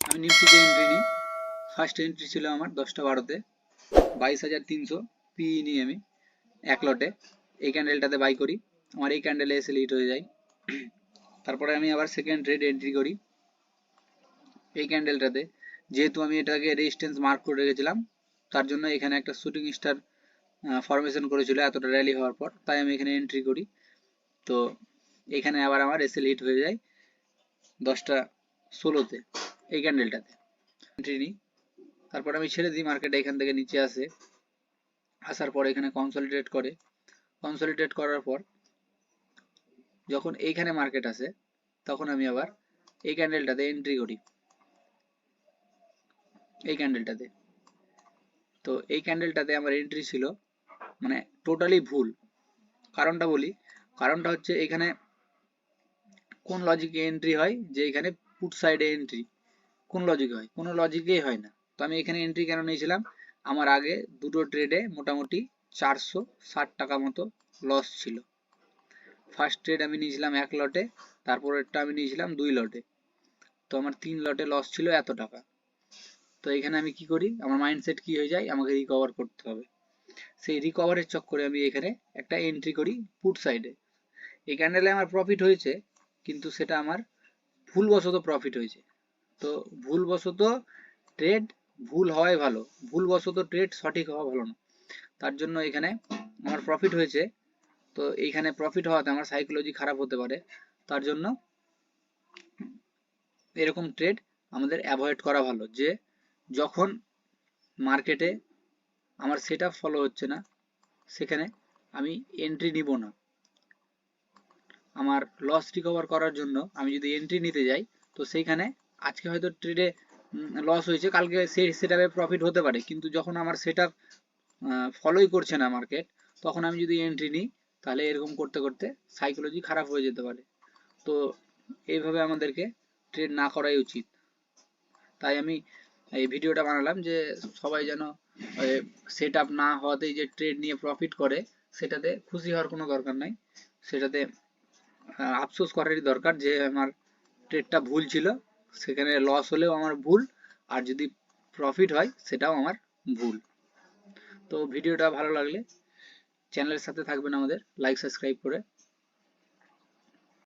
আমি নিফটিতে এন্ট্রি নিই। First entry ছিল আমার 10টা 12-তে 22,300 পিই নিই আমি এক লটে। এই ক্যান্ডেলটাতে বাই করি, আমার এই ক্যান্ডেলে এসে হিট হয়ে যায়। তারপরে আমি আবার সেকেন্ড ট্রেড এন্ট্রি করি এই ক্যান্ডেলটাতে। যেহেতু আমি এটাকে রেজিস্ট্যান্স মার্ক করে রেখেছিলাম, তার জন্য এখানে একটা শুটিং স্টার ফরমেশন করেছিল এতটা র্যালি হওয়ার পর, তাই আমি এখানে এন্ট্রি করি। তো এখানে আবার আমার এসএল হিট হয়ে যায় 10টা 16-তে এই ক্যান্ডেলটাতে এন্ট্রি নিই। তারপর আমি ছেড়ে দিই, মার্কেটে এখান থেকে নিচে আসে, আসার পর এখানে কনসলিডেট করে। কনসলিডেট করার পর যখন এইখানে মার্কেট আসে, তখন আমি আবার এই ক্যান্ডেলটাতে এন্ট্রি করি, এই ক্যান্ডেলটাতে। তো এই ক্যান্ডেলটাতে আমার এন্ট্রি ছিল মানে টোটালি ভুল। কারণটা বলি, কারণটা হচ্ছে এখানে কোন লজিকে এন্ট্রি হয় যে এখানে পুট সাইডে এন্ট্রি কোন লজিকে হয়? কোনো লজিকেই হয় না। তো আমি এখানে এন্ট্রি কেন নিয়েছিলাম? আমার আগে দুটো ট্রেডে মোটামুটি 460 টাকা মতো লস ছিল। ফার্স্ট ট্রেড আমি নিয়েছিলাম এক লটে, তারপরেরটা আমি নিয়েছিলাম 2 লটে। তো আমার 3 লটে লস ছিল এত টাকা। তো এখানে আমি কি করি, আমার মাইন্ডসেট কি হয়ে যায়, আমাকে রিকভার করতে হবে। সেই রিকভারের চক্করে আমি এখানে একটা এন্ট্রি করি পুট সাইডে। এই ক্যান্ডেলে আমার প্রফিট হয়েছে, কিন্তু সেটা আমার ভুলবশত প্রফিট হয়েছে। তো ভুলবশত ট্রেড ভুল হওয়াই ভালো, ভুলবশত ট্রেড সঠিক হওয়া ভালো না। তার জন্য এখানে আমার প্রফিট হয়েছে। তো এইখানে প্রফিট হওয়াতে আমার সাইকোলজি খারাপ হতে পারে। তার জন্য এরকম ট্রেড আমাদের অ্যাভয়েড করা ভালো, যে যখন মার্কেটে আমার সেটআপ ফলো হচ্ছে না, সেখানে আমি এন্ট্রি নিব না। আমার লস রিকভার করার জন্য আমি যদি এন্ট্রি নিতে যাই, তো সেইখানে আজকে হয়তো ট্রেডে লস হয়েছে, কালকে সেই সেটআপে প্রফিট হতে পারে, কিন্তু যখন আমার সেটআপ ফলোই করছে না মার্কেট, তখন আমি যদি এন্ট্রি নিই, তাহলে এরকম করতে করতে সাইকোলজি খারাপ হয়ে যেতে পারে। তো এইভাবে আমাদেরকে ট্রেড না করাই উচিত। তাই আমি এই ভিডিওটা বানালাম যে সবাই যেন সেট আপ না হওয়াতেই যে ট্রেড নিয়ে প্রফিট করে, সেটাতে খুশি হওয়ার কোনো দরকার নাই। সেটাতে আফসোস করারই দরকার যে আমার ট্রেডটা ভুল ছিল, সেখানে লস হলেও আমার ভুল, আর যদি প্রফিট হয় সেটাও আমার ভুল। তো ভিডিওটা ভালো লাগলে চ্যানেলের সাথে থাকবেন, আমাদের লাইক সাবস্ক্রাইব করে।